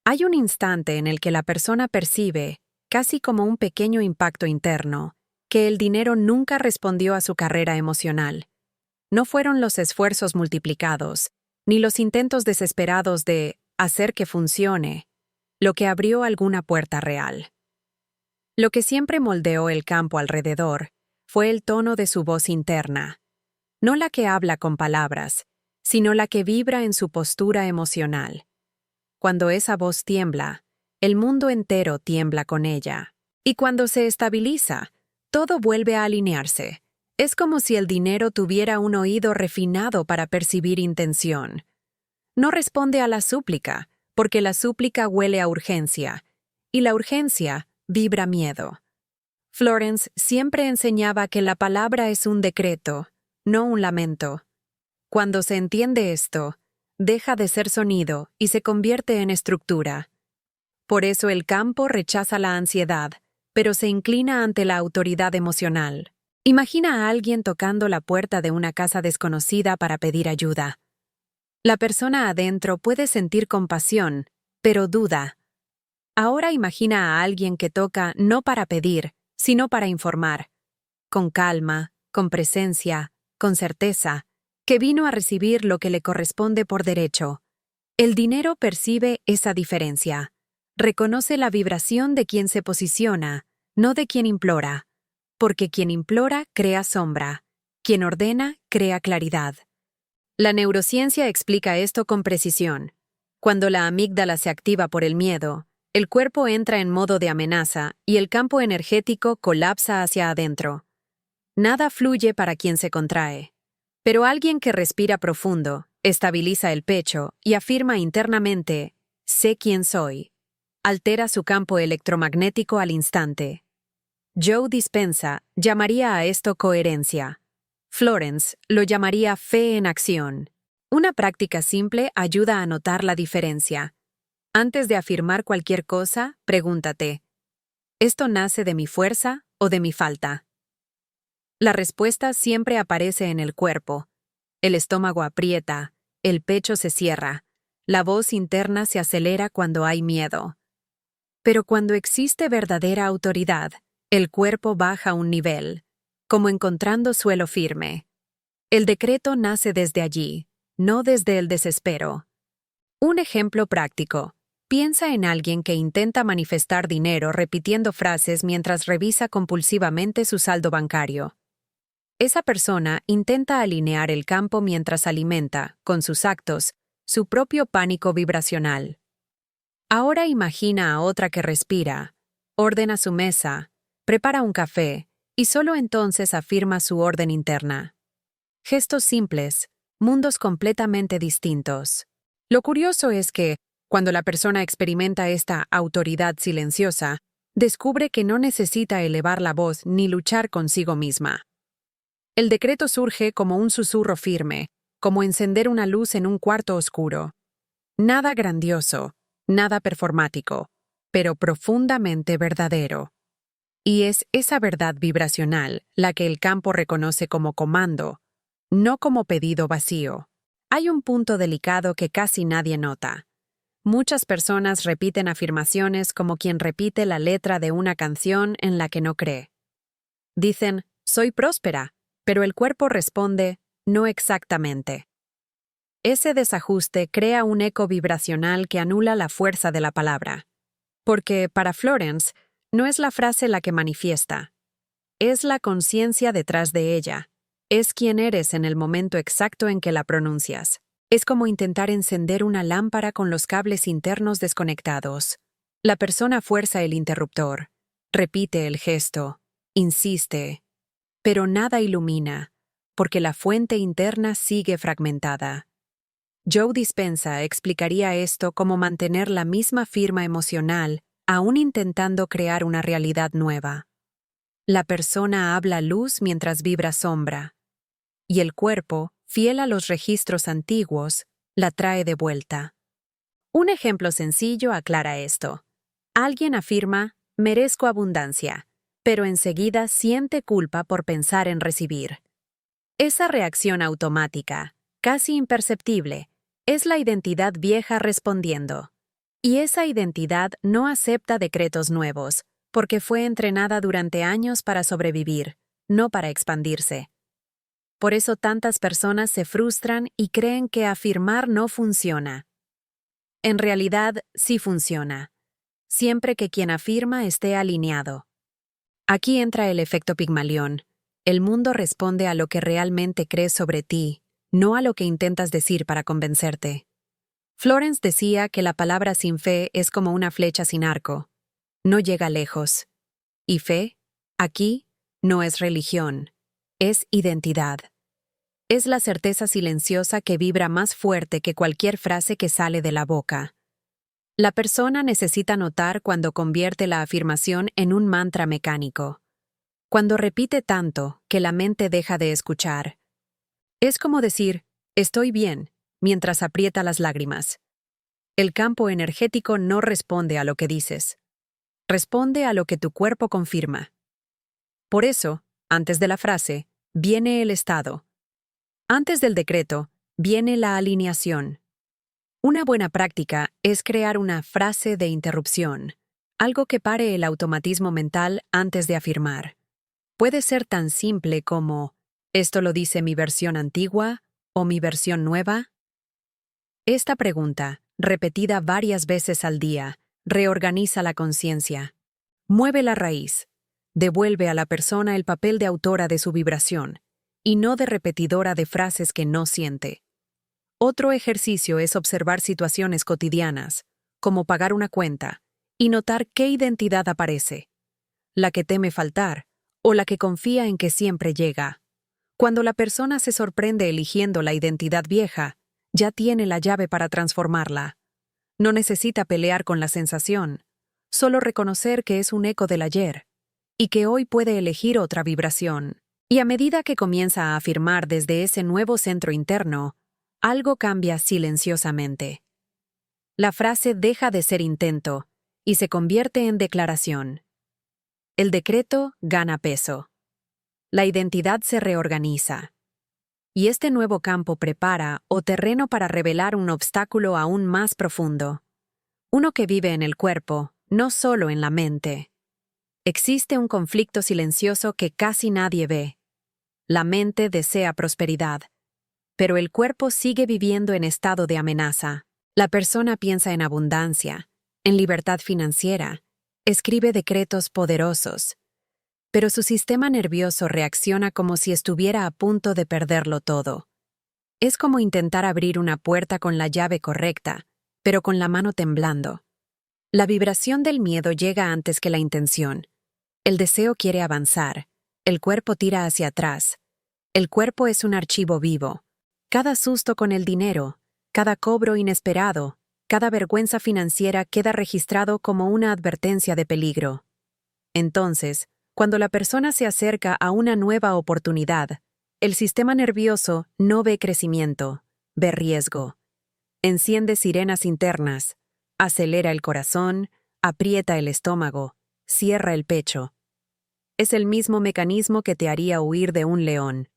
Hay un instante en el que la persona percibe, casi como un pequeño impacto interno, que el dinero nunca respondió a su carrera emocional. No fueron los esfuerzos multiplicados, ni los intentos desesperados de hacer que funcione, lo que abrió alguna puerta real. Lo que siempre moldeó el campo alrededor fue el tono de su voz interna, no la que habla con palabras, sino la que vibra en su postura emocional. Cuando esa voz tiembla, el mundo entero tiembla con ella. Y cuando se estabiliza, todo vuelve a alinearse. Es como si el dinero tuviera un oído refinado para percibir intención. No responde a la súplica, porque la súplica huele a urgencia, y la urgencia vibra miedo. Florence siempre enseñaba que la palabra es un decreto, no un lamento. Cuando se entiende esto, deja de ser sonido y se convierte en estructura. Por eso el campo rechaza la ansiedad, pero se inclina ante la autoridad emocional. Imagina a alguien tocando la puerta de una casa desconocida para pedir ayuda. La persona adentro puede sentir compasión, pero duda. Ahora imagina a alguien que toca no para pedir, sino para informar. Con calma, con presencia, con certeza, que vino a recibir lo que le corresponde por derecho. El dinero percibe esa diferencia. Reconoce la vibración de quien se posiciona, no de quien implora. Porque quien implora crea sombra, quien ordena crea claridad. La neurociencia explica esto con precisión. Cuando la amígdala se activa por el miedo, el cuerpo entra en modo de amenaza y el campo energético colapsa hacia adentro. Nada fluye para quien se contrae. Pero alguien que respira profundo, estabiliza el pecho y afirma internamente, sé quién soy, altera su campo electromagnético al instante. Joe Dispenza llamaría a esto coherencia. Florence lo llamaría fe en acción. Una práctica simple ayuda a notar la diferencia. Antes de afirmar cualquier cosa, pregúntate, ¿esto nace de mi fuerza o de mi falta? La respuesta siempre aparece en el cuerpo. El estómago aprieta, el pecho se cierra, la voz interna se acelera cuando hay miedo. Pero cuando existe verdadera autoridad, el cuerpo baja un nivel, como encontrando suelo firme. El decreto nace desde allí, no desde el desespero. Un ejemplo práctico. Piensa en alguien que intenta manifestar dinero repitiendo frases mientras revisa compulsivamente su saldo bancario. Esa persona intenta alinear el campo mientras alimenta, con sus actos, su propio pánico vibracional. Ahora imagina a otra que respira, ordena su mesa, prepara un café y solo entonces afirma su orden interna. Gestos simples, mundos completamente distintos. Lo curioso es que, cuando la persona experimenta esta autoridad silenciosa, descubre que no necesita elevar la voz ni luchar consigo misma. El decreto surge como un susurro firme, como encender una luz en un cuarto oscuro. Nada grandioso, nada performático, pero profundamente verdadero. Y es esa verdad vibracional la que el campo reconoce como comando, no como pedido vacío. Hay un punto delicado que casi nadie nota. Muchas personas repiten afirmaciones como quien repite la letra de una canción en la que no cree. Dicen, soy próspera, pero el cuerpo responde, no exactamente. Ese desajuste crea un eco vibracional que anula la fuerza de la palabra. Porque, para Florence, no es la frase la que manifiesta. Es la conciencia detrás de ella. Es quién eres en el momento exacto en que la pronuncias. Es como intentar encender una lámpara con los cables internos desconectados. La persona fuerza el interruptor, repite el gesto, insiste, pero nada ilumina, porque la fuente interna sigue fragmentada. Joe Dispenza explicaría esto como mantener la misma firma emocional, aún intentando crear una realidad nueva. La persona habla luz mientras vibra sombra, y el cuerpo, fiel a los registros antiguos, la trae de vuelta. Un ejemplo sencillo aclara esto. Alguien afirma, merezco abundancia, pero enseguida siente culpa por pensar en recibir. Esa reacción automática, casi imperceptible, es la identidad vieja respondiendo. Y esa identidad no acepta decretos nuevos, porque fue entrenada durante años para sobrevivir, no para expandirse. Por eso tantas personas se frustran y creen que afirmar no funciona. En realidad, sí funciona, siempre que quien afirma esté alineado. Aquí entra el efecto Pigmalión. El mundo responde a lo que realmente crees sobre ti, no a lo que intentas decir para convencerte. Florence decía que la palabra sin fe es como una flecha sin arco. No llega lejos. Y fe, aquí, no es religión, es identidad. Es la certeza silenciosa que vibra más fuerte que cualquier frase que sale de la boca. La persona necesita notar cuando convierte la afirmación en un mantra mecánico. Cuando repite tanto que la mente deja de escuchar. Es como decir, estoy bien, mientras aprieta las lágrimas. El campo energético no responde a lo que dices. Responde a lo que tu cuerpo confirma. Por eso, antes de la frase, viene el estado. Antes del decreto, viene la alineación. Una buena práctica es crear una frase de interrupción, algo que pare el automatismo mental antes de afirmar. Puede ser tan simple como, ¿esto lo dice mi versión antigua o mi versión nueva? Esta pregunta, repetida varias veces al día, reorganiza la conciencia. Mueve la raíz. Devuelve a la persona el papel de autora de su vibración, y no de repetidora de frases que no siente. Otro ejercicio es observar situaciones cotidianas, como pagar una cuenta, y notar qué identidad aparece. La que teme faltar, o la que confía en que siempre llega. Cuando la persona se sorprende eligiendo la identidad vieja, ya tiene la llave para transformarla. No necesita pelear con la sensación, solo reconocer que es un eco del ayer, y que hoy puede elegir otra vibración. Y a medida que comienza a afirmar desde ese nuevo centro interno, algo cambia silenciosamente. La frase deja de ser intento y se convierte en declaración. El decreto gana peso. La identidad se reorganiza. Y este nuevo campo prepara o terreno para revelar un obstáculo aún más profundo. Uno que vive en el cuerpo, no solo en la mente. Existe un conflicto silencioso que casi nadie ve. La mente desea prosperidad, pero el cuerpo sigue viviendo en estado de amenaza. La persona piensa en abundancia, en libertad financiera, escribe decretos poderosos, pero su sistema nervioso reacciona como si estuviera a punto de perderlo todo. Es como intentar abrir una puerta con la llave correcta, pero con la mano temblando. La vibración del miedo llega antes que la intención. El deseo quiere avanzar, el cuerpo tira hacia atrás. El cuerpo es un archivo vivo. Cada susto con el dinero, cada cobro inesperado, cada vergüenza financiera queda registrado como una advertencia de peligro. Entonces, cuando la persona se acerca a una nueva oportunidad, el sistema nervioso no ve crecimiento, ve riesgo. Enciende sirenas internas, acelera el corazón, aprieta el estómago, cierra el pecho. Es el mismo mecanismo que te haría huir de un león.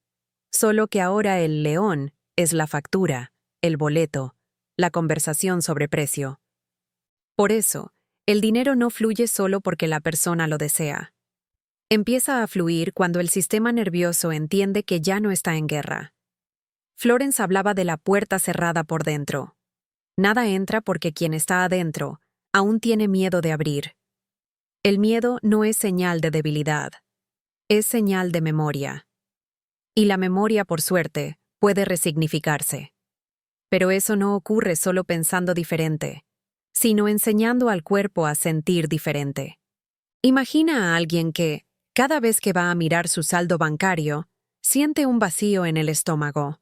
Solo que ahora el león es la factura, el boleto, la conversación sobre precio. Por eso, el dinero no fluye solo porque la persona lo desea. Empieza a fluir cuando el sistema nervioso entiende que ya no está en guerra. Florence hablaba de la puerta cerrada por dentro. Nada entra porque quien está adentro aún tiene miedo de abrir. El miedo no es señal de debilidad, es señal de memoria. Y la memoria, por suerte, puede resignificarse. Pero eso no ocurre solo pensando diferente, sino enseñando al cuerpo a sentir diferente. Imagina a alguien que, cada vez que va a mirar su saldo bancario, siente un vacío en el estómago.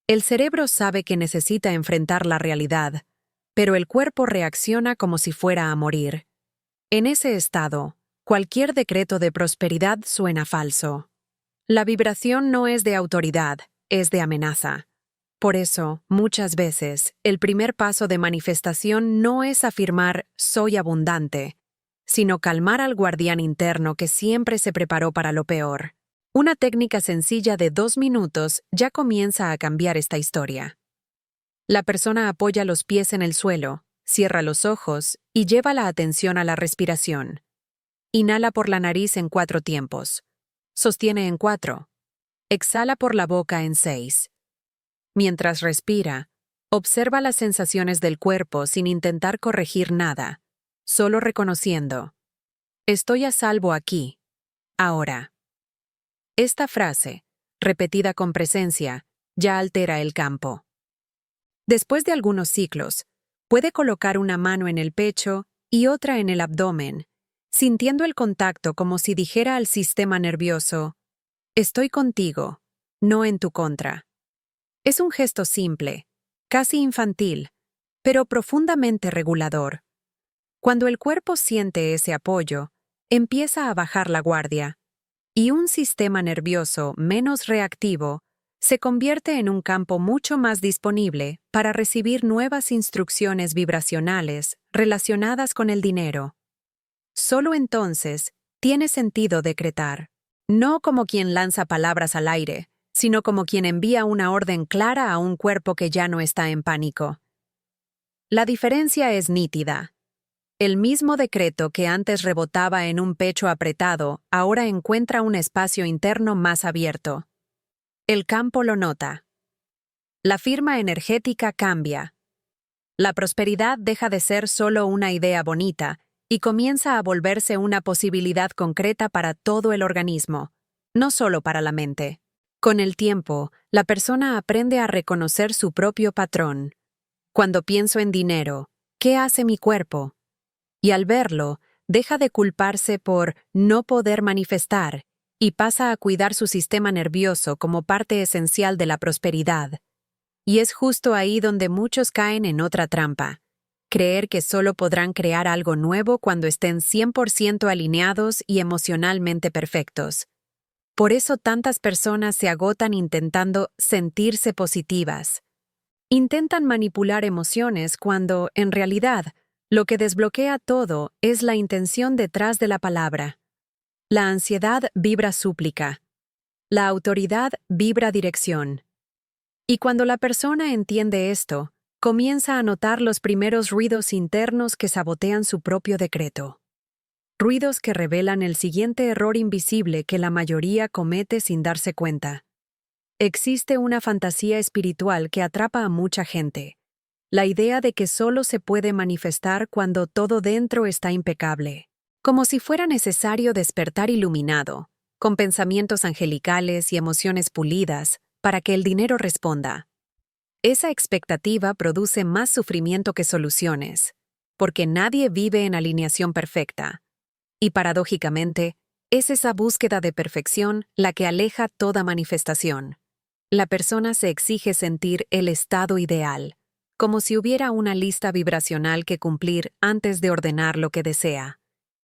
El cerebro sabe que necesita enfrentar la realidad, pero el cuerpo reacciona como si fuera a morir. En ese estado, cualquier decreto de prosperidad suena falso. La vibración no es de autoridad, es de amenaza. Por eso, muchas veces, el primer paso de manifestación no es afirmar «soy abundante», sino calmar al guardián interno que siempre se preparó para lo peor. Una técnica sencilla de 2 minutos ya comienza a cambiar esta historia. La persona apoya los pies en el suelo, Cierra los ojos y lleva la atención a la respiración. Inhala por la nariz en 4 tiempos. Sostiene en 4. Exhala por la boca en 6. Mientras respira, observa las sensaciones del cuerpo sin intentar corregir nada, solo reconociendo: estoy a salvo aquí, ahora. Esta frase, repetida con presencia, ya altera el campo. Después de algunos ciclos, puede colocar una mano en el pecho y otra en el abdomen, sintiendo el contacto como si dijera al sistema nervioso: estoy contigo, no en tu contra. Es un gesto simple, casi infantil, pero profundamente regulador. Cuando el cuerpo siente ese apoyo, empieza a bajar la guardia, y un sistema nervioso menos reactivo se convierte en un campo mucho más disponible para recibir nuevas instrucciones vibracionales relacionadas con el dinero. Solo entonces tiene sentido decretar, no como quien lanza palabras al aire, sino como quien envía una orden clara a un cuerpo que ya no está en pánico. La diferencia es nítida. El mismo decreto que antes rebotaba en un pecho apretado ahora encuentra un espacio interno más abierto. El campo lo nota. La firma energética cambia. La prosperidad deja de ser solo una idea bonita y comienza a volverse una posibilidad concreta para todo el organismo, no solo para la mente. Con el tiempo, la persona aprende a reconocer su propio patrón. Cuando pienso en dinero, ¿qué hace mi cuerpo? Y al verlo, deja de culparse por no poder manifestar y pasa a cuidar su sistema nervioso como parte esencial de la prosperidad. Y es justo ahí donde muchos caen en otra trampa: creer que solo podrán crear algo nuevo cuando estén 100% alineados y emocionalmente perfectos. Por eso tantas personas se agotan intentando sentirse positivas. Intentan manipular emociones cuando, en realidad, lo que desbloquea todo es la intención detrás de la palabra. La ansiedad vibra súplica. La autoridad vibra dirección. Y cuando la persona entiende esto, comienza a notar los primeros ruidos internos que sabotean su propio decreto. Ruidos que revelan el siguiente error invisible que la mayoría comete sin darse cuenta. Existe una fantasía espiritual que atrapa a mucha gente: la idea de que solo se puede manifestar cuando todo dentro está impecable, como si fuera necesario despertar iluminado, con pensamientos angelicales y emociones pulidas, para que el dinero responda. Esa expectativa produce más sufrimiento que soluciones, porque nadie vive en alineación perfecta. Y paradójicamente, es esa búsqueda de perfección la que aleja toda manifestación. La persona se exige sentir el estado ideal, como si hubiera una lista vibracional que cumplir antes de ordenar lo que desea.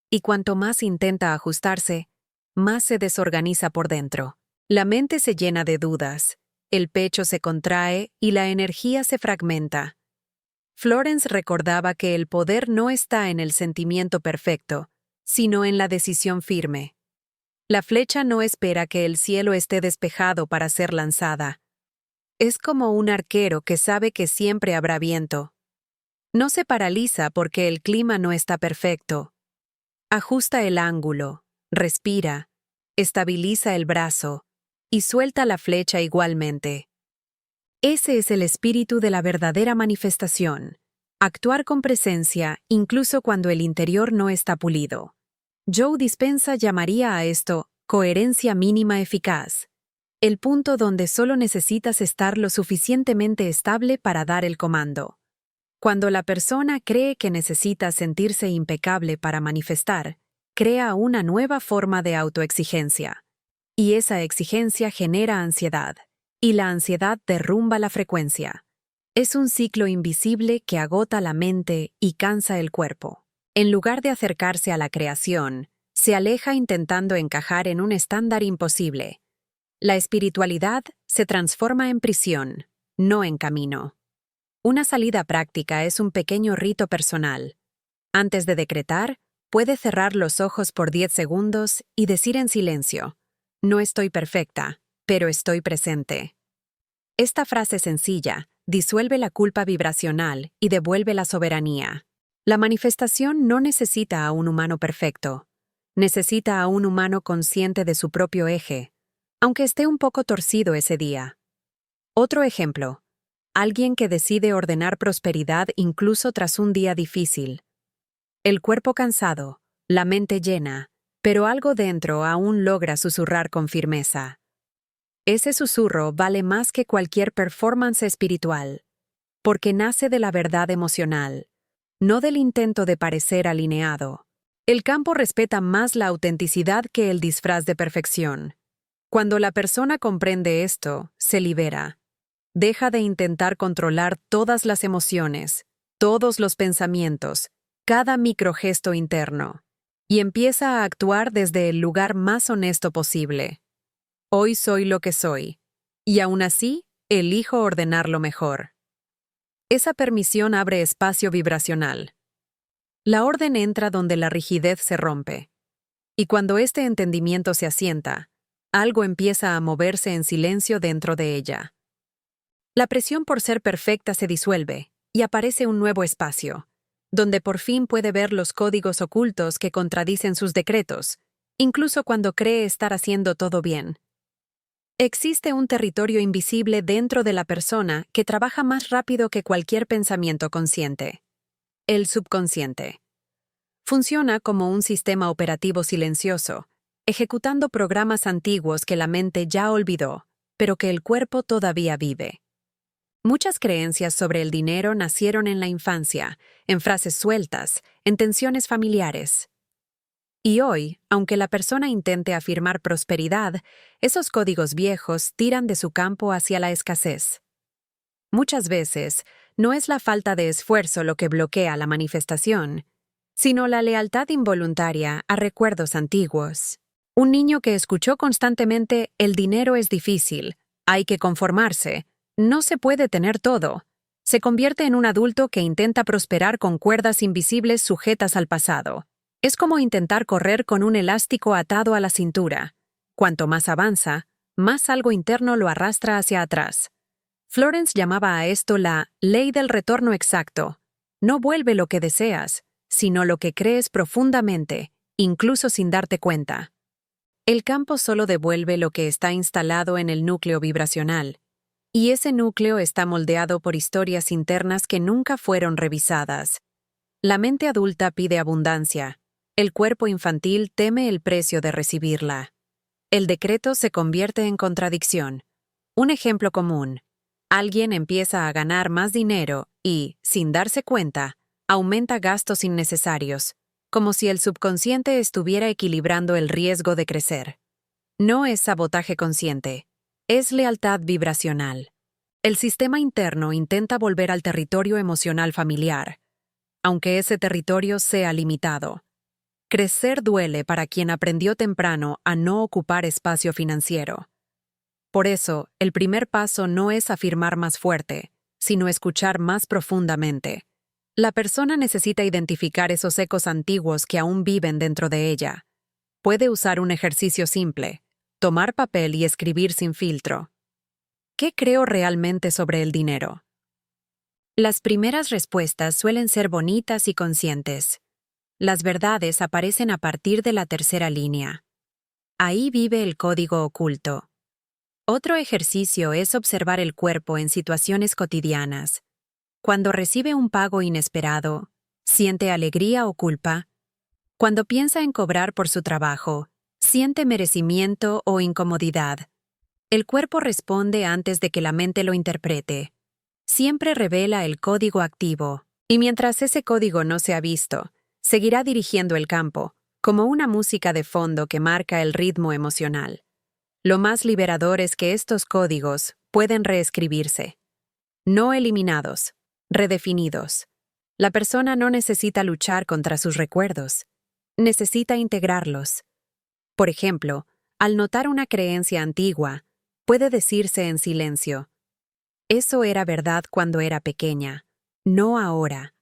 Y cuanto más intenta ajustarse, más se desorganiza por dentro. La mente se llena de dudas, el pecho se contrae y la energía se fragmenta. Florence recordaba que el poder no está en el sentimiento perfecto, sino en la decisión firme. La flecha no espera que el cielo esté despejado para ser lanzada. Es como un arquero que sabe que siempre habrá viento. No se paraliza porque el clima no está perfecto. Ajusta el ángulo, respira, estabiliza el brazo y suelta la flecha igualmente. Ese es el espíritu de la verdadera manifestación: actuar con presencia incluso cuando el interior no está pulido. Joe Dispenza llamaría a esto coherencia mínima eficaz, el punto donde solo necesitas estar lo suficientemente estable para dar el comando. Cuando la persona cree que necesita sentirse impecable para manifestar, crea una nueva forma de autoexigencia. Y esa exigencia genera ansiedad, y la ansiedad derrumba la frecuencia. Es un ciclo invisible que agota la mente y cansa el cuerpo. En lugar de acercarse a la creación, se aleja intentando encajar en un estándar imposible. La espiritualidad se transforma en prisión, no en camino. Una salida práctica es un pequeño rito personal. Antes de decretar, puede cerrar los ojos por 10 segundos y decir en silencio: no estoy perfecta, pero estoy presente. Esta frase sencilla, disuelve la culpa vibracional y devuelve la soberanía. La manifestación no necesita a un humano perfecto. Necesita a un humano consciente de su propio eje, aunque esté un poco torcido ese día. Otro ejemplo. Alguien que decide ordenar prosperidad incluso tras un día difícil. El cuerpo cansado, la mente llena, pero algo dentro aún logra susurrar con firmeza. Ese susurro vale más que cualquier performance espiritual, porque nace de la verdad emocional, no del intento de parecer alineado. El campo respeta más la autenticidad que el disfraz de perfección. Cuando la persona comprende esto, se libera. Deja de intentar controlar todas las emociones, todos los pensamientos, cada microgesto interno, y empieza a actuar desde el lugar más honesto posible. Hoy soy lo que soy, y aún así, elijo ordenarlo mejor. Esa permisión abre espacio vibracional. La orden entra donde la rigidez se rompe. Y cuando este entendimiento se asienta, algo empieza a moverse en silencio dentro de ella. La presión por ser perfecta se disuelve, y aparece un nuevo espacio, donde por fin puede ver los códigos ocultos que contradicen sus decretos, incluso cuando cree estar haciendo todo bien. Existe un territorio invisible dentro de la persona que trabaja más rápido que cualquier pensamiento consciente. El subconsciente. Funciona como un sistema operativo silencioso, ejecutando programas antiguos que la mente ya olvidó, pero que el cuerpo todavía vive. Muchas creencias sobre el dinero nacieron en la infancia, en frases sueltas, en tensiones familiares. Y hoy, aunque la persona intente afirmar prosperidad, esos códigos viejos tiran de su campo hacia la escasez. Muchas veces, no es la falta de esfuerzo lo que bloquea la manifestación, sino la lealtad involuntaria a recuerdos antiguos. Un niño que escuchó constantemente «el dinero es difícil, hay que conformarse», no se puede tener todo. Se convierte en un adulto que intenta prosperar con cuerdas invisibles sujetas al pasado. Es como intentar correr con un elástico atado a la cintura. Cuanto más avanza, más algo interno lo arrastra hacia atrás. Florence llamaba a esto la ley del retorno exacto. No vuelve lo que deseas, sino lo que crees profundamente, incluso sin darte cuenta. El campo solo devuelve lo que está instalado en el núcleo vibracional. Y ese núcleo está moldeado por historias internas que nunca fueron revisadas. La mente adulta pide abundancia. El cuerpo infantil teme el precio de recibirla. El decreto se convierte en contradicción. Un ejemplo común. Alguien empieza a ganar más dinero y, sin darse cuenta, aumenta gastos innecesarios, como si el subconsciente estuviera equilibrando el riesgo de crecer. No es sabotaje consciente. Es lealtad vibracional. El sistema interno intenta volver al territorio emocional familiar, aunque ese territorio sea limitado. Crecer duele para quien aprendió temprano a no ocupar espacio financiero. Por eso, el primer paso no es afirmar más fuerte, sino escuchar más profundamente. La persona necesita identificar esos ecos antiguos que aún viven dentro de ella. Puede usar un ejercicio simple, tomar papel y escribir sin filtro. ¿Qué creo realmente sobre el dinero? Las primeras respuestas suelen ser bonitas y conscientes. Las verdades aparecen a partir de la tercera línea. Ahí vive el código oculto. Otro ejercicio es observar el cuerpo en situaciones cotidianas. Cuando recibe un pago inesperado, ¿siente alegría o culpa? Cuando piensa en cobrar por su trabajo, ¿siente merecimiento o incomodidad? El cuerpo responde antes de que la mente lo interprete. Siempre revela el código activo, y mientras ese código no sea visto, seguirá dirigiendo el campo, como una música de fondo que marca el ritmo emocional. Lo más liberador es que estos códigos pueden reescribirse. No eliminados, redefinidos. La persona no necesita luchar contra sus recuerdos. Necesita integrarlos. Por ejemplo, al notar una creencia antigua, puede decirse en silencio: «Eso era verdad cuando era pequeña, no ahora».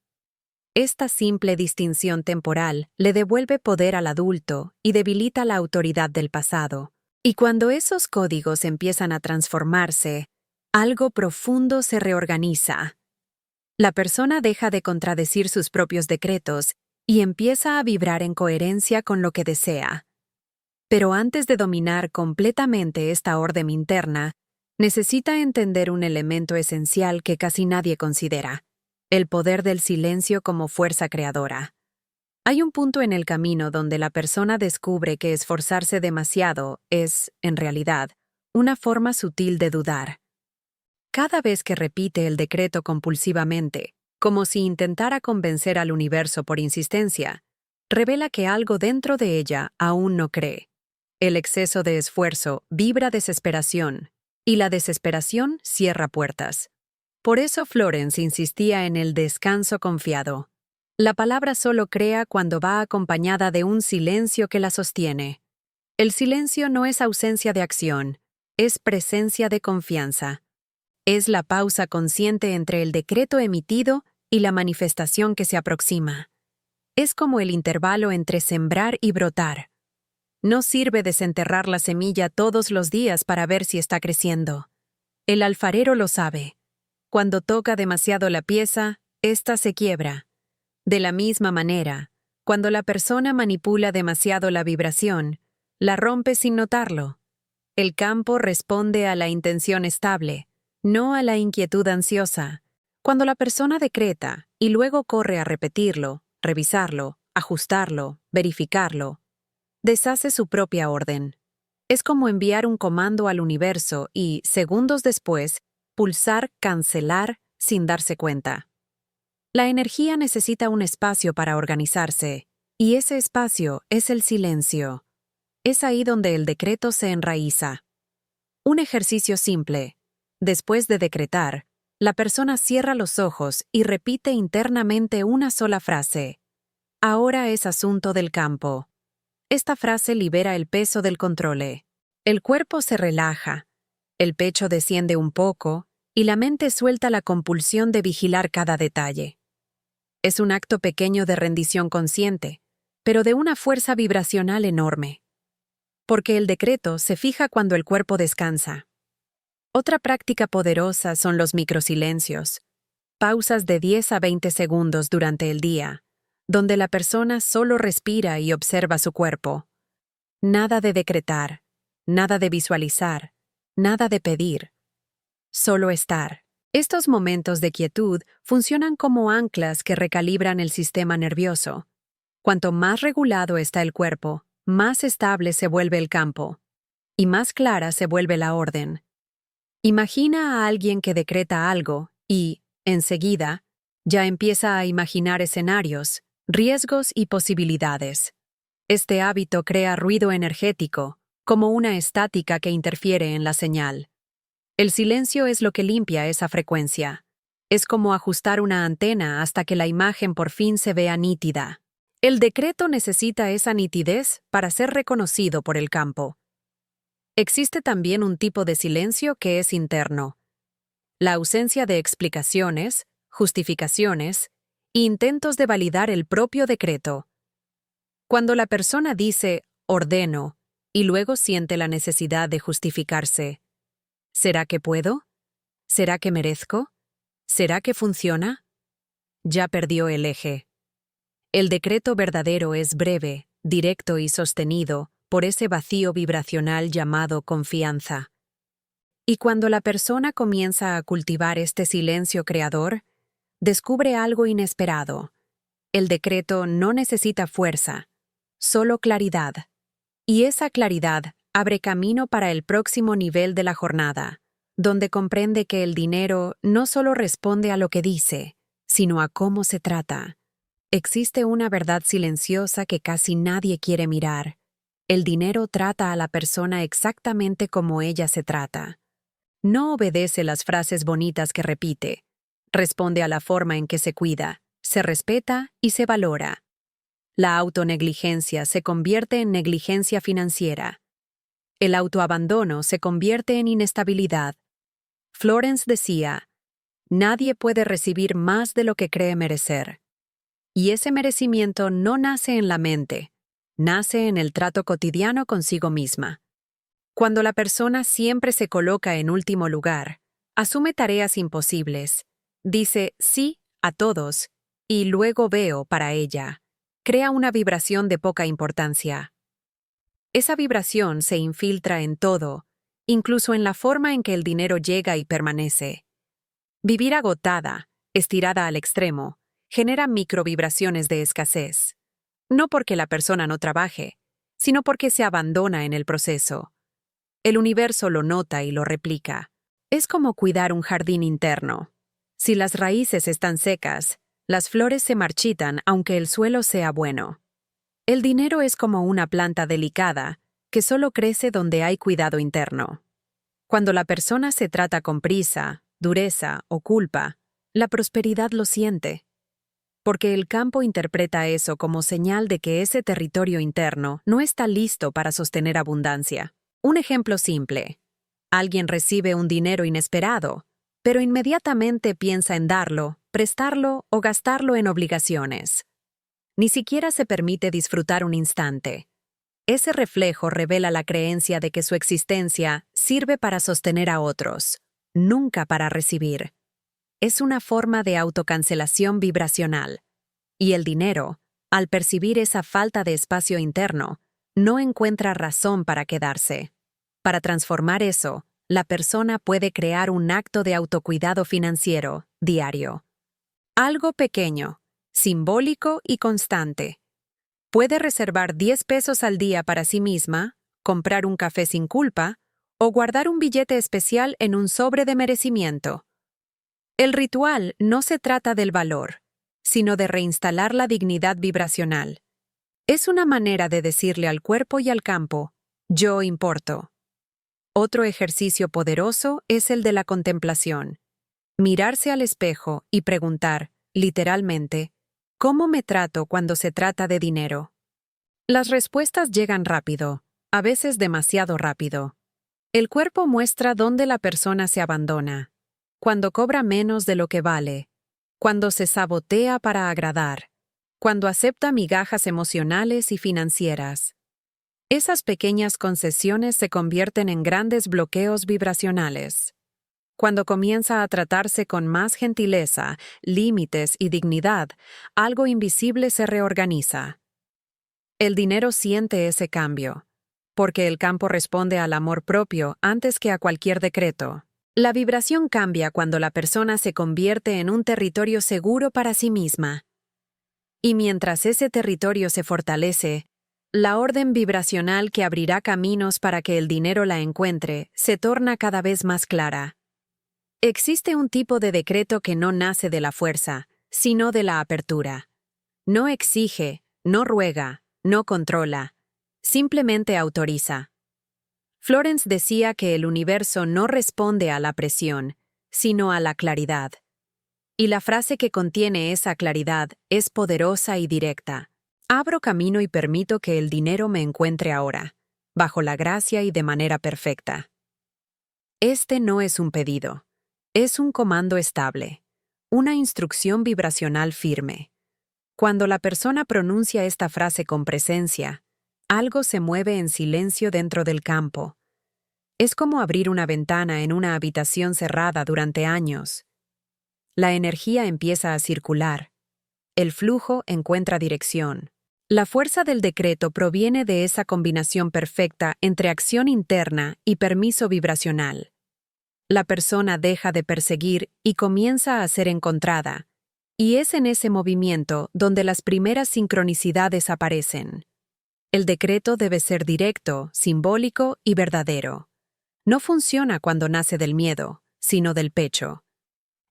Esta simple distinción temporal le devuelve poder al adulto y debilita la autoridad del pasado. Y cuando esos códigos empiezan a transformarse, Algo profundo se reorganiza. La persona deja de contradecir sus propios decretos y empieza a vibrar en coherencia con lo que desea. Pero antes de dominar completamente esta orden interna, necesita entender un elemento esencial que casi nadie considera: el poder del silencio como fuerza creadora. Hay un punto en el camino donde la persona descubre que esforzarse demasiado es, en realidad, una forma sutil de dudar. Cada vez que repite el decreto compulsivamente, como si intentara convencer al universo por insistencia, revela que algo dentro de ella aún no cree. El exceso de esfuerzo vibra desesperación, y la desesperación cierra puertas. Por eso Florence insistía en el descanso confiado. La palabra solo crea cuando va acompañada de un silencio que la sostiene. El silencio no es ausencia de acción, es presencia de confianza. Es la pausa consciente entre el decreto emitido y la manifestación que se aproxima. Es como el intervalo entre sembrar y brotar. No sirve desenterrar la semilla todos los días para ver si está creciendo. El alfarero lo sabe. Cuando toca demasiado la pieza, ésta se quiebra. De la misma manera, cuando la persona manipula demasiado la vibración, la rompe sin notarlo. El campo responde a la intención estable, no a la inquietud ansiosa. Cuando la persona decreta y luego corre a repetirlo, revisarlo, ajustarlo, verificarlo, deshace su propia orden. Es como enviar un comando al universo y, segundos después, pulsar cancelar sin darse cuenta. La energía necesita un espacio para organizarse, y ese espacio es el silencio. Es ahí donde el decreto se enraiza. Un ejercicio simple. Después de decretar, la persona cierra los ojos y repite internamente una sola frase. Ahora es asunto del campo. Esta frase libera el peso del control. El cuerpo se relaja, el pecho desciende un poco y la mente suelta la compulsión de vigilar cada detalle. Es un acto pequeño de rendición consciente, pero de una fuerza vibracional enorme. Porque el decreto se fija cuando el cuerpo descansa. Otra práctica poderosa son los microsilencios, pausas de 10 a 20 segundos durante el día, donde la persona solo respira y observa su cuerpo. Nada de decretar, nada de visualizar, nada de pedir. Solo estar. Estos momentos de quietud funcionan como anclas que recalibran el sistema nervioso. Cuanto más regulado está el cuerpo, más estable se vuelve el campo, y más clara se vuelve la orden. Imagina a alguien que decreta algo y, enseguida, ya empieza a imaginar escenarios, riesgos y posibilidades. Este hábito crea ruido energético, como una estática que interfiere en la señal. El silencio es lo que limpia esa frecuencia. Es como ajustar una antena hasta que la imagen por fin se vea nítida. El decreto necesita esa nitidez para ser reconocido por el campo. Existe también un tipo de silencio que es interno. La ausencia de explicaciones, justificaciones, e intentos de validar el propio decreto. Cuando la persona dice «ordeno» y luego siente la necesidad de justificarse, ¿será que puedo? ¿Será que merezco? ¿Será que funciona? Ya perdió el eje. El decreto verdadero es breve, directo y sostenido por ese vacío vibracional llamado confianza. Y cuando la persona comienza a cultivar este silencio creador, descubre algo inesperado. El decreto no necesita fuerza, solo claridad. Y esa claridad abre camino para el próximo nivel de la jornada, donde comprende que el dinero no solo responde a lo que dice, sino a cómo se trata. Existe una verdad silenciosa que casi nadie quiere mirar. El dinero trata a la persona exactamente como ella se trata. No obedece las frases bonitas que repite. Responde a la forma en que se cuida, se respeta y se valora. La autonegligencia se convierte en negligencia financiera. El autoabandono se convierte en inestabilidad. Florence decía, nadie puede recibir más de lo que cree merecer. Y ese merecimiento no nace en la mente, nace en el trato cotidiano consigo misma. Cuando la persona siempre se coloca en último lugar, Asume tareas imposibles. Dice sí a todos y luego veo para ella. Crea una vibración de poca importancia. Esa vibración se infiltra en todo, incluso en la forma en que el dinero llega y permanece. Vivir agotada, estirada al extremo, genera microvibraciones de escasez. No porque la persona no trabaje, sino porque se abandona en el proceso. El universo lo nota y lo replica. Es como cuidar un jardín interno. Si las raíces están secas, las flores se marchitan aunque el suelo sea bueno. El dinero es como una planta delicada que solo crece donde hay cuidado interno. Cuando la persona se trata con prisa, dureza o culpa, la prosperidad lo siente. Porque el campo interpreta eso como señal de que ese territorio interno no está listo para sostener abundancia. Un ejemplo simple. Alguien recibe un dinero inesperado, pero inmediatamente piensa en darlo, prestarlo o gastarlo en obligaciones. Ni siquiera se permite disfrutar un instante. Ese reflejo revela la creencia de que su existencia sirve para sostener a otros, nunca para recibir. Es una forma de autocancelación vibracional. Y el dinero, al percibir esa falta de espacio interno, no encuentra razón para quedarse. Para transformar eso, la persona puede crear un acto de autocuidado financiero, diario. Algo pequeño, simbólico y constante. Puede reservar 10 pesos al día para sí misma, comprar un café sin culpa o guardar un billete especial en un sobre de merecimiento. El ritual no se trata del valor, sino de reinstalar la dignidad vibracional. Es una manera de decirle al cuerpo y al campo, yo importo. Otro ejercicio poderoso es el de la contemplación. Mirarse al espejo y preguntar, literalmente, ¿cómo me trato cuando se trata de dinero? Las respuestas llegan rápido, a veces demasiado rápido. El cuerpo muestra dónde la persona se abandona, cuando cobra menos de lo que vale, cuando se sabotea para agradar, cuando acepta migajas emocionales y financieras. Esas pequeñas concesiones se convierten en grandes bloqueos vibracionales. Cuando comienza a tratarse con más gentileza, límites y dignidad, algo invisible se reorganiza. El dinero siente ese cambio, porque el campo responde al amor propio antes que a cualquier decreto. La vibración cambia cuando la persona se convierte en un territorio seguro para sí misma. Y mientras ese territorio se fortalece, la orden vibracional que abrirá caminos para que el dinero la encuentre se torna cada vez más clara. Existe un tipo de decreto que no nace de la fuerza, sino de la apertura. No exige, no ruega, no controla, simplemente autoriza. Florence decía que el universo no responde a la presión, sino a la claridad. Y la frase que contiene esa claridad es poderosa y directa. Abro camino y permito que el dinero me encuentre ahora, bajo la gracia y de manera perfecta. Este no es un pedido, es un comando estable, una instrucción vibracional firme. Cuando la persona pronuncia esta frase con presencia, algo se mueve en silencio dentro del campo. Es como abrir una ventana en una habitación cerrada durante años. La energía empieza a circular. El flujo encuentra dirección. La fuerza del decreto proviene de esa combinación perfecta entre acción interna y permiso vibracional. La persona deja de perseguir y comienza a ser encontrada, y es en ese movimiento donde las primeras sincronicidades aparecen. El decreto debe ser directo, simbólico y verdadero. No funciona cuando nace del miedo, sino del pecho.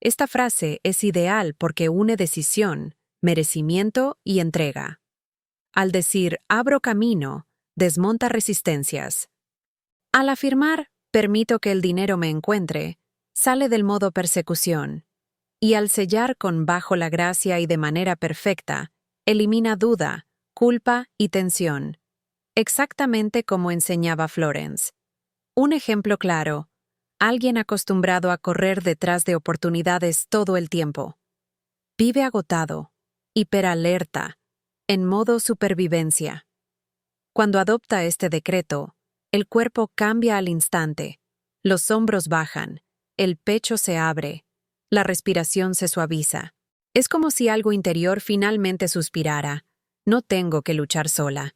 Esta frase es ideal porque une decisión, merecimiento y entrega. Al decir abro camino, desmonta resistencias. Al afirmar permito que el dinero me encuentre, sale del modo persecución. Y al sellar con bajo la gracia y de manera perfecta, elimina duda, culpa y tensión. Exactamente como enseñaba Florence. Un ejemplo claro. Alguien acostumbrado a correr detrás de oportunidades todo el tiempo. Vive agotado, hiperalerta, en modo supervivencia. Cuando adopta este decreto, el cuerpo cambia al instante, los hombros bajan, el pecho se abre, la respiración se suaviza. Es como si algo interior finalmente suspirara. No tengo que luchar sola.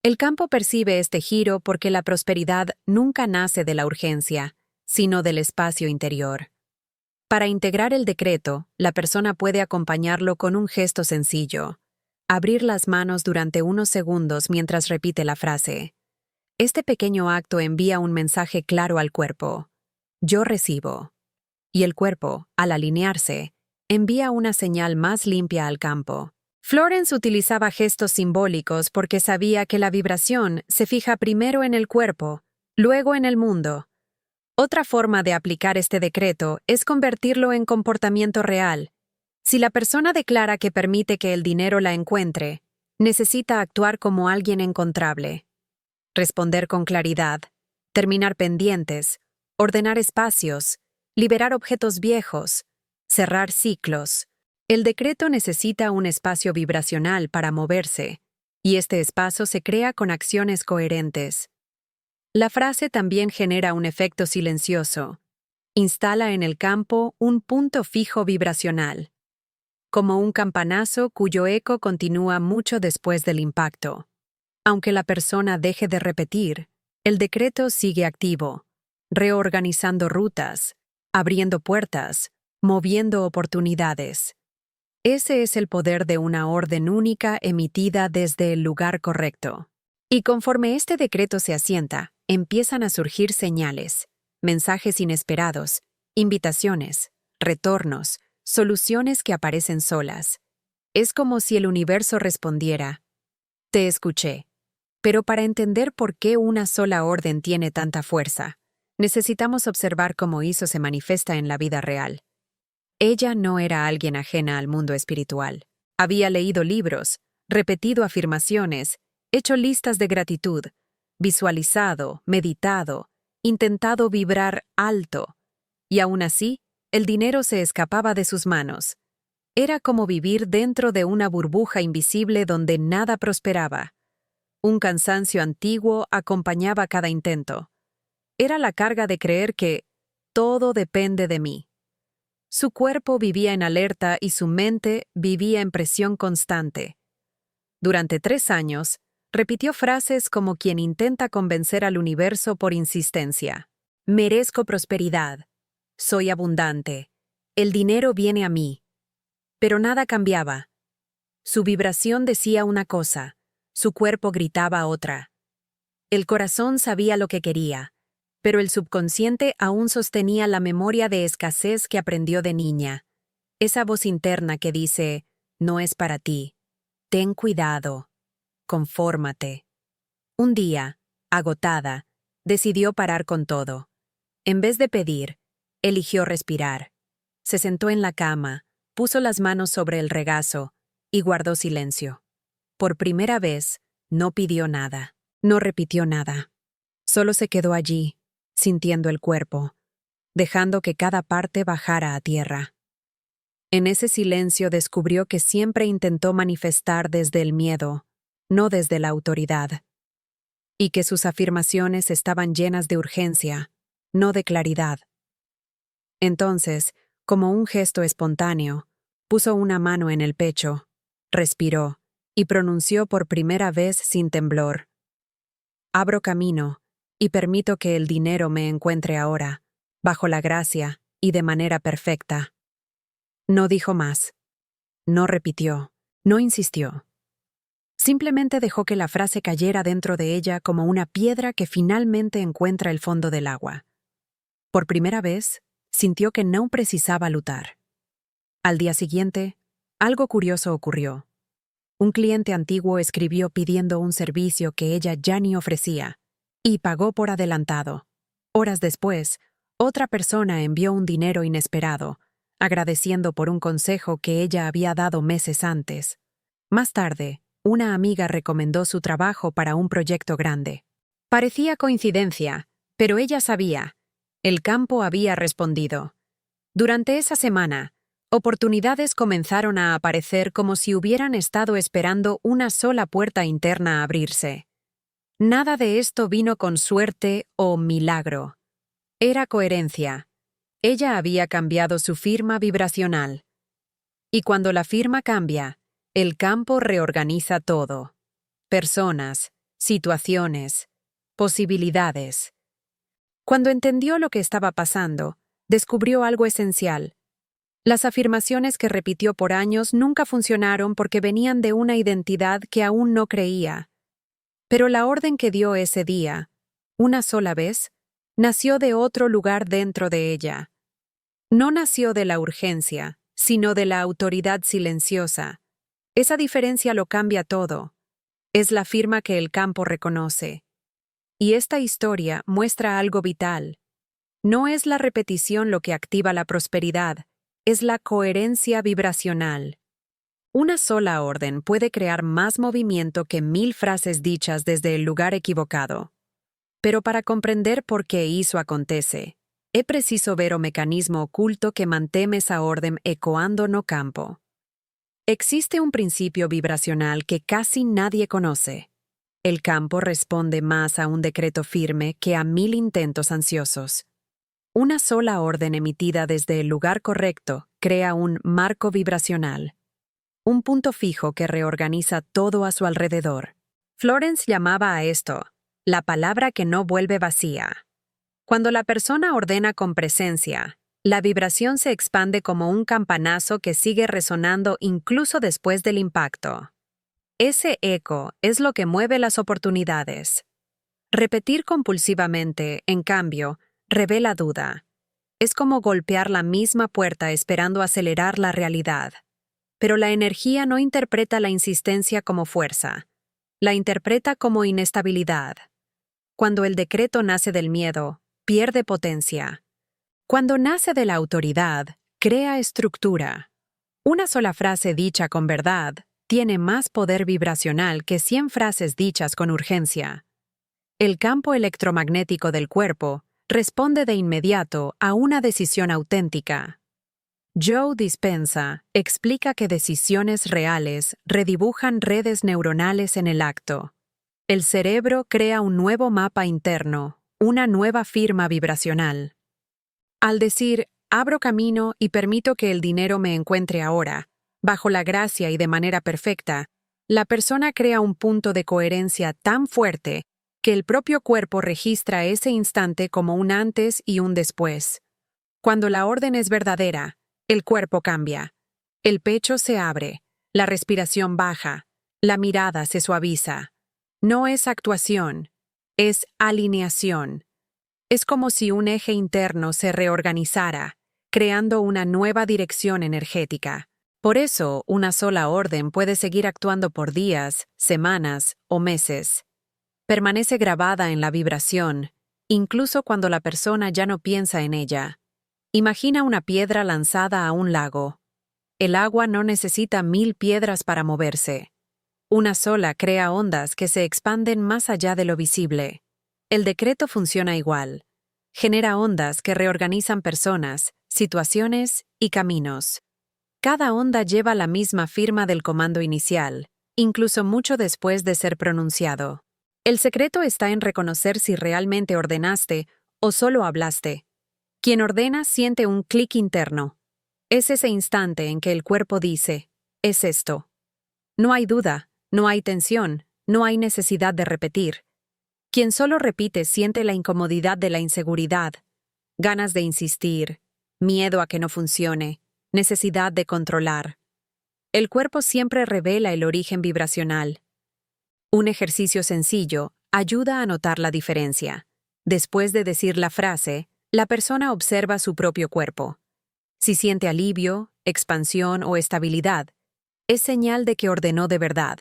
El campo percibe este giro porque la prosperidad nunca nace de la urgencia, sino del espacio interior. Para integrar el decreto, la persona puede acompañarlo con un gesto sencillo. Abrir las manos durante unos segundos mientras repite la frase. Este pequeño acto envía un mensaje claro al cuerpo. Yo recibo. Y el cuerpo, al alinearse, envía una señal más limpia al campo. Florence utilizaba gestos simbólicos porque sabía que la vibración se fija primero en el cuerpo, luego en el mundo. Otra forma de aplicar este decreto es convertirlo en comportamiento real. Si la persona declara que permite que el dinero la encuentre, necesita actuar como alguien encontrable. Responder con claridad, terminar pendientes, ordenar espacios, liberar objetos viejos, cerrar ciclos. El decreto necesita un espacio vibracional para moverse, y este espacio se crea con acciones coherentes. La frase también genera un efecto silencioso. Instala en el campo un punto fijo vibracional, como un campanazo cuyo eco continúa mucho después del impacto. Aunque la persona deje de repetir, el decreto sigue activo, reorganizando rutas, abriendo puertas, moviendo oportunidades. Ese es el poder de una orden única emitida desde el lugar correcto. Y conforme este decreto se asienta, empiezan a surgir señales, mensajes inesperados, invitaciones, retornos, soluciones que aparecen solas. Es como si el universo respondiera: te escuché. Pero para entender por qué una sola orden tiene tanta fuerza, necesitamos observar cómo eso se manifiesta en la vida real. Ella no era alguien ajena al mundo espiritual. Había leído libros, repetido afirmaciones, hecho listas de gratitud, visualizado, meditado, intentado vibrar alto. Y aún así, el dinero se escapaba de sus manos. Era como vivir dentro de una burbuja invisible donde nada prosperaba. Un cansancio antiguo acompañaba cada intento. Era la carga de creer que todo depende de mí. Su cuerpo vivía en alerta y su mente vivía en presión constante. Durante 3 años, repitió frases como quien intenta convencer al universo por insistencia. Merezco prosperidad. Soy abundante. El dinero viene a mí. Pero nada cambiaba. Su vibración decía una cosa, su cuerpo gritaba otra. El corazón sabía lo que quería, pero el subconsciente aún sostenía la memoria de escasez que aprendió de niña. Esa voz interna que dice, no es para ti. Ten cuidado. Confórmate. Un día, agotada, decidió parar con todo. En vez de pedir, eligió respirar. Se sentó en la cama, puso las manos sobre el regazo y guardó silencio. Por primera vez, no pidió nada, no repitió nada. Solo se quedó allí, sintiendo el cuerpo, dejando que cada parte bajara a tierra. En ese silencio descubrió que siempre intentó manifestar desde el miedo, no desde la autoridad, y que sus afirmaciones estaban llenas de urgencia, no de claridad. Entonces, como un gesto espontáneo, puso una mano en el pecho, respiró, y pronunció por primera vez sin temblor. Abro camino, y permito que el dinero me encuentre ahora, bajo la gracia y de manera perfecta. No dijo más. No repitió. No insistió. Simplemente dejó que la frase cayera dentro de ella como una piedra que finalmente encuentra el fondo del agua. Por primera vez, sintió que no precisaba luchar. Al día siguiente, algo curioso ocurrió. Un cliente antiguo escribió pidiendo un servicio que ella ya ni ofrecía, y pagó por adelantado. Horas después, otra persona envió un dinero inesperado, agradeciendo por un consejo que ella había dado meses antes. Más tarde, una amiga recomendó su trabajo para un proyecto grande. Parecía coincidencia, pero ella sabía. El campo había respondido. Durante esa semana, oportunidades comenzaron a aparecer como si hubieran estado esperando una sola puerta interna a abrirse. Nada de esto vino con suerte o milagro. Era coherencia. Ella había cambiado su firma vibracional. Y cuando la firma cambia, el campo reorganiza todo. Personas, situaciones, posibilidades. Cuando entendió lo que estaba pasando, descubrió algo esencial. Las afirmaciones que repitió por años nunca funcionaron porque venían de una identidad que aún no creía. Pero la orden que dio ese día, una sola vez, nació de otro lugar dentro de ella. No nació de la urgencia, sino de la autoridad silenciosa. Esa diferencia lo cambia todo. Es la firma que el campo reconoce. Y esta historia muestra algo vital. No es la repetición lo que activa la prosperidad, es la coherencia vibracional. Una sola orden puede crear más movimiento que 1000 frases dichas desde el lugar equivocado. Pero para comprender por qué eso acontece, es preciso ver un mecanismo oculto que mantém esa orden ecoando no campo. Existe un principio vibracional que casi nadie conoce. El campo responde más a un decreto firme que a 1000 intentos ansiosos. Una sola orden emitida desde el lugar correcto crea un marco vibracional, un punto fijo que reorganiza todo a su alrededor. Florence llamaba a esto la palabra que no vuelve vacía. Cuando la persona ordena con presencia, la vibración se expande como un campanazo que sigue resonando incluso después del impacto. Ese eco es lo que mueve las oportunidades. Repetir compulsivamente, en cambio, revela duda. Es como golpear la misma puerta esperando acelerar la realidad. Pero la energía no interpreta la insistencia como fuerza. La interpreta como inestabilidad. Cuando el decreto nace del miedo, pierde potencia. Cuando nace de la autoridad, crea estructura. Una sola frase dicha con verdad tiene más poder vibracional que 100 frases dichas con urgencia. El campo electromagnético del cuerpo responde de inmediato a una decisión auténtica. Joe Dispenza explica que decisiones reales redibujan redes neuronales en el acto. El cerebro crea un nuevo mapa interno, una nueva firma vibracional. Al decir, abro camino y permito que el dinero me encuentre ahora, bajo la gracia y de manera perfecta, la persona crea un punto de coherencia tan fuerte que el propio cuerpo registra ese instante como un antes y un después. Cuando la orden es verdadera, el cuerpo cambia. El pecho se abre, la respiración baja, la mirada se suaviza. No es actuación, es alineación. Es como si un eje interno se reorganizara, creando una nueva dirección energética. Por eso, una sola orden puede seguir actuando por días, semanas o meses. Permanece grabada en la vibración, incluso cuando la persona ya no piensa en ella. Imagina una piedra lanzada a un lago. El agua no necesita 1000 piedras para moverse. Una sola crea ondas que se expanden más allá de lo visible. El decreto funciona igual. Genera ondas que reorganizan personas, situaciones y caminos. Cada onda lleva la misma firma del comando inicial, incluso mucho después de ser pronunciado. El secreto está en reconocer si realmente ordenaste o solo hablaste. Quien ordena siente un clic interno. Es ese instante en que el cuerpo dice, es esto. No hay duda, no hay tensión, no hay necesidad de repetir. Quien solo repite siente la incomodidad de la inseguridad, ganas de insistir, miedo a que no funcione, necesidad de controlar. El cuerpo siempre revela el origen vibracional. Un ejercicio sencillo ayuda a notar la diferencia. Después de decir la frase, la persona observa su propio cuerpo. Si siente alivio, expansión o estabilidad, es señal de que ordenó de verdad.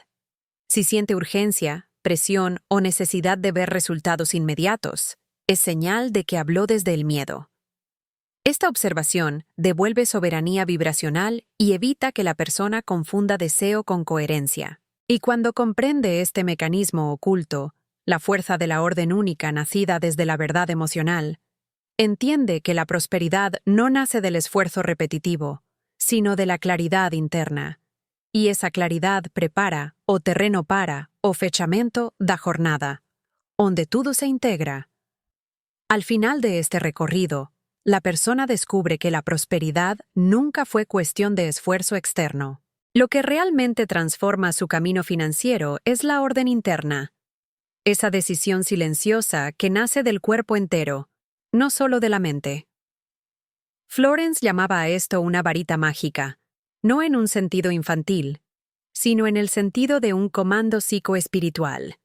Si siente urgencia, presión o necesidad de ver resultados inmediatos, es señal de que habló desde el miedo. Esta observación devuelve soberanía vibracional y evita que la persona confunda deseo con coherencia. Y cuando comprende este mecanismo oculto, la fuerza de la orden única nacida desde la verdad emocional, entiende que la prosperidad no nace del esfuerzo repetitivo, sino de la claridad interna. Y esa claridad prepara o terreno para o fechamento da jornada, onde todo se integra. Al final de este recorrido, la persona descubre que la prosperidad nunca fue cuestión de esfuerzo externo. Lo que realmente transforma su camino financiero es la orden interna, esa decisión silenciosa que nace del cuerpo entero, no solo de la mente. Florence llamaba a esto una varita mágica, no en un sentido infantil, sino en el sentido de un comando psicoespiritual.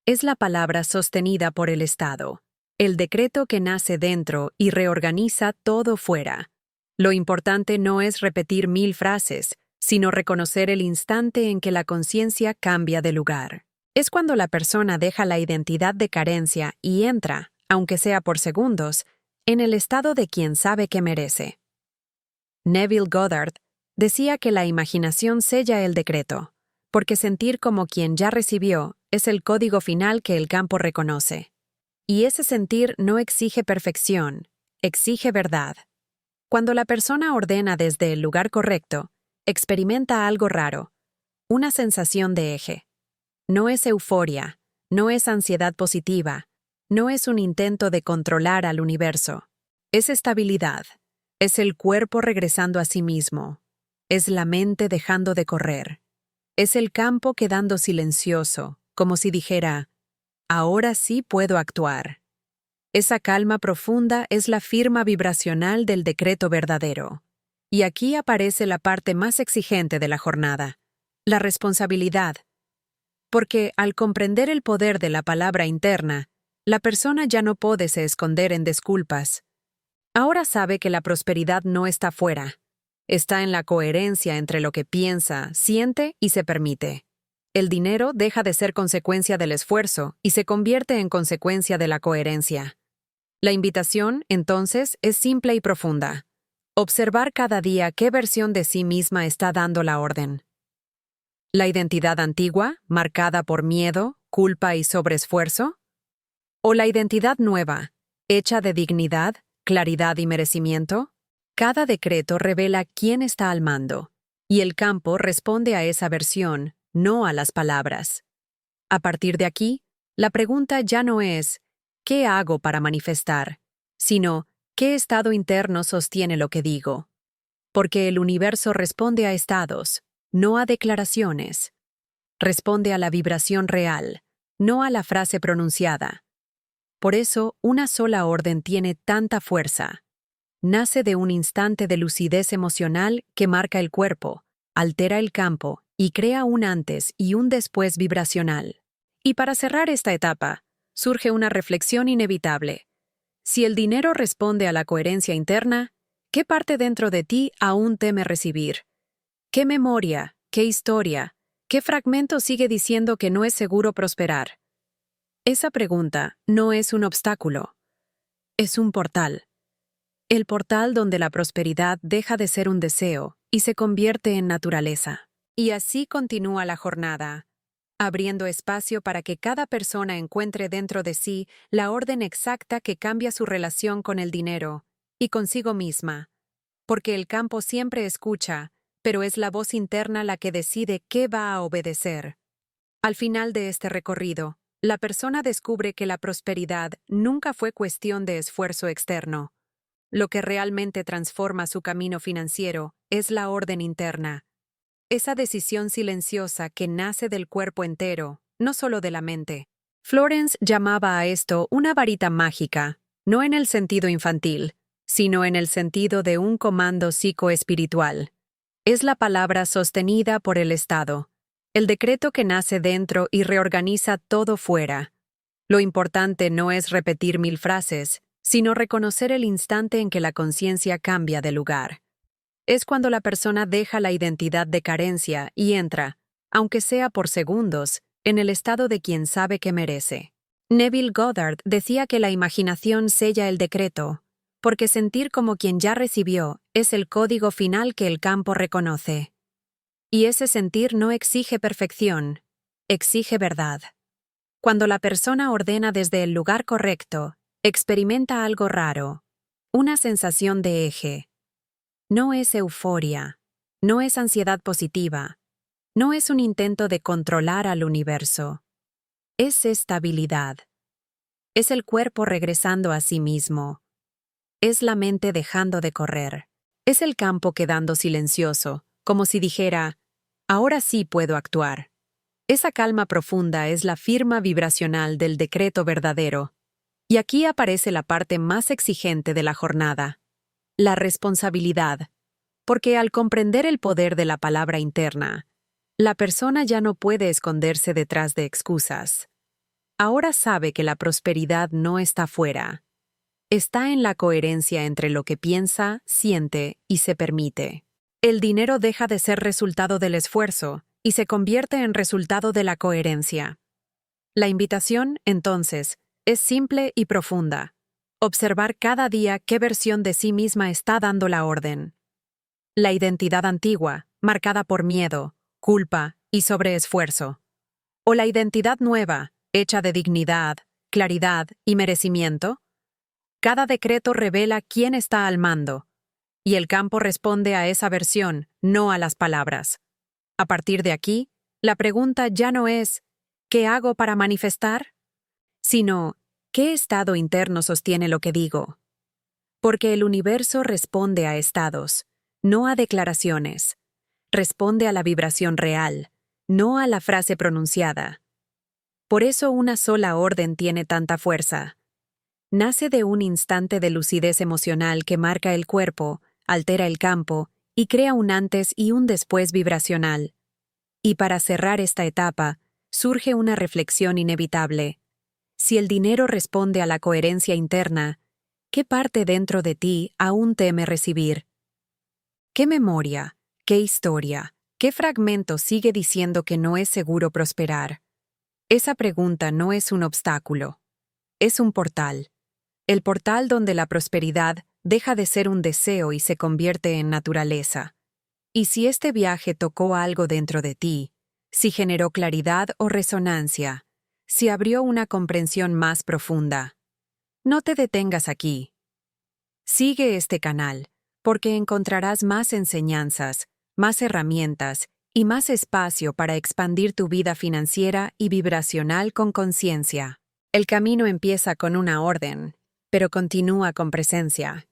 Es la palabra sostenida por el Estado, el decreto que nace dentro y reorganiza todo fuera. Lo importante no es repetir 1000 frases, sino reconocer el instante en que la conciencia cambia de lugar. Es cuando la persona deja la identidad de carencia y entra, aunque sea por segundos, en el estado de quien sabe que merece. Neville Goddard decía que la imaginación sella el decreto, porque sentir como quien ya recibió es el código final que el campo reconoce. Y ese sentir no exige perfección, exige verdad. Cuando la persona ordena desde el lugar correcto, experimenta algo raro, una sensación de eje. No es euforia, no es ansiedad positiva, no es un intento de controlar al universo. Es estabilidad, es el cuerpo regresando a sí mismo, es la mente dejando de correr, es el campo quedando silencioso, como si dijera, ahora sí puedo actuar. Esa calma profunda es la firma vibracional del decreto verdadero. Y aquí aparece la parte más exigente de la jornada, la responsabilidad. Porque al comprender el poder de la palabra interna, la persona ya no puede se esconder en disculpas. Ahora sabe que la prosperidad no está fuera, está en la coherencia entre lo que piensa, siente y se permite. El dinero deja de ser consecuencia del esfuerzo y se convierte en consecuencia de la coherencia. La invitación, entonces, es simple y profunda. Observar cada día qué versión de sí misma está dando la orden. ¿La identidad antigua, marcada por miedo, culpa y sobreesfuerzo? ¿O la identidad nueva, hecha de dignidad, claridad y merecimiento? Cada decreto revela quién está al mando, y el campo responde a esa versión, no a las palabras. A partir de aquí, la pregunta ya no es ¿qué hago para manifestar?, sino ¿qué estado interno sostiene lo que digo? Porque el universo responde a estados, no a declaraciones. Responde a la vibración real, no a la frase pronunciada. Por eso, una sola orden tiene tanta fuerza. Nace de un instante de lucidez emocional que marca el cuerpo, altera el campo y crea un antes y un después vibracional. Y para cerrar esta etapa, surge una reflexión inevitable. Si el dinero responde a la coherencia interna, ¿qué parte dentro de ti aún teme recibir? ¿Qué memoria, qué historia, qué fragmento sigue diciendo que no es seguro prosperar? Esa pregunta no es un obstáculo, es un portal. El portal donde la prosperidad deja de ser un deseo y se convierte en naturaleza. Y así continúa la jornada, abriendo espacio para que cada persona encuentre dentro de sí la orden exacta que cambia su relación con el dinero y consigo misma. Porque el campo siempre escucha, pero es la voz interna la que decide qué va a obedecer. Al final de este recorrido, la persona descubre que la prosperidad nunca fue cuestión de esfuerzo externo. Lo que realmente transforma su camino financiero es la orden interna. Esa decisión silenciosa que nace del cuerpo entero, no solo de la mente. Florence llamaba a esto una varita mágica, no en el sentido infantil, sino en el sentido de un comando psicoespiritual. Es la palabra sostenida por el Estado, el decreto que nace dentro y reorganiza todo fuera. Lo importante no es repetir 1000 frases, sino reconocer el instante en que la conciencia cambia de lugar. Es cuando la persona deja la identidad de carencia y entra, aunque sea por segundos, en el estado de quien sabe que merece. Neville Goddard decía que la imaginación sella el decreto, porque sentir como quien ya recibió es el código final que el campo reconoce. Y ese sentir no exige perfección, exige verdad. Cuando la persona ordena desde el lugar correcto, experimenta algo raro, una sensación de eje. No es euforia, no es ansiedad positiva, no es un intento de controlar al universo. Es estabilidad. Es el cuerpo regresando a sí mismo. Es la mente dejando de correr. Es el campo quedando silencioso, como si dijera, ahora sí puedo actuar. Esa calma profunda es la firma vibracional del decreto verdadero. Y aquí aparece la parte más exigente de la jornada, la responsabilidad. Porque al comprender el poder de la palabra interna, la persona ya no puede esconderse detrás de excusas. Ahora sabe que la prosperidad no está fuera. Está en la coherencia entre lo que piensa, siente y se permite. El dinero deja de ser resultado del esfuerzo y se convierte en resultado de la coherencia. La invitación, entonces, es simple y profunda. Observar cada día qué versión de sí misma está dando la orden. La identidad antigua, marcada por miedo, culpa y sobreesfuerzo. O la identidad nueva, hecha de dignidad, claridad y merecimiento. Cada decreto revela quién está al mando, y el campo responde a esa versión, no a las palabras. A partir de aquí, la pregunta ya no es ¿qué hago para manifestar? Sino ¿qué estado interno sostiene lo que digo? Porque el universo responde a estados, no a declaraciones. Responde a la vibración real, no a la frase pronunciada. Por eso una sola orden tiene tanta fuerza. Nace de un instante de lucidez emocional que marca el cuerpo, altera el campo y crea un antes y un después vibracional. Y para cerrar esta etapa, surge una reflexión inevitable. Si el dinero responde a la coherencia interna, ¿qué parte dentro de ti aún teme recibir? ¿Qué memoria, qué historia, qué fragmento sigue diciendo que no es seguro prosperar? Esa pregunta no es un obstáculo, es un portal. El portal donde la prosperidad deja de ser un deseo y se convierte en naturaleza. Y si este viaje tocó algo dentro de ti, si generó claridad o resonancia, si abrió una comprensión más profunda, no te detengas aquí. Sigue este canal, porque encontrarás más enseñanzas, más herramientas y más espacio para expandir tu vida financiera y vibracional con conciencia. El camino empieza con una orden, pero continúa con presencia.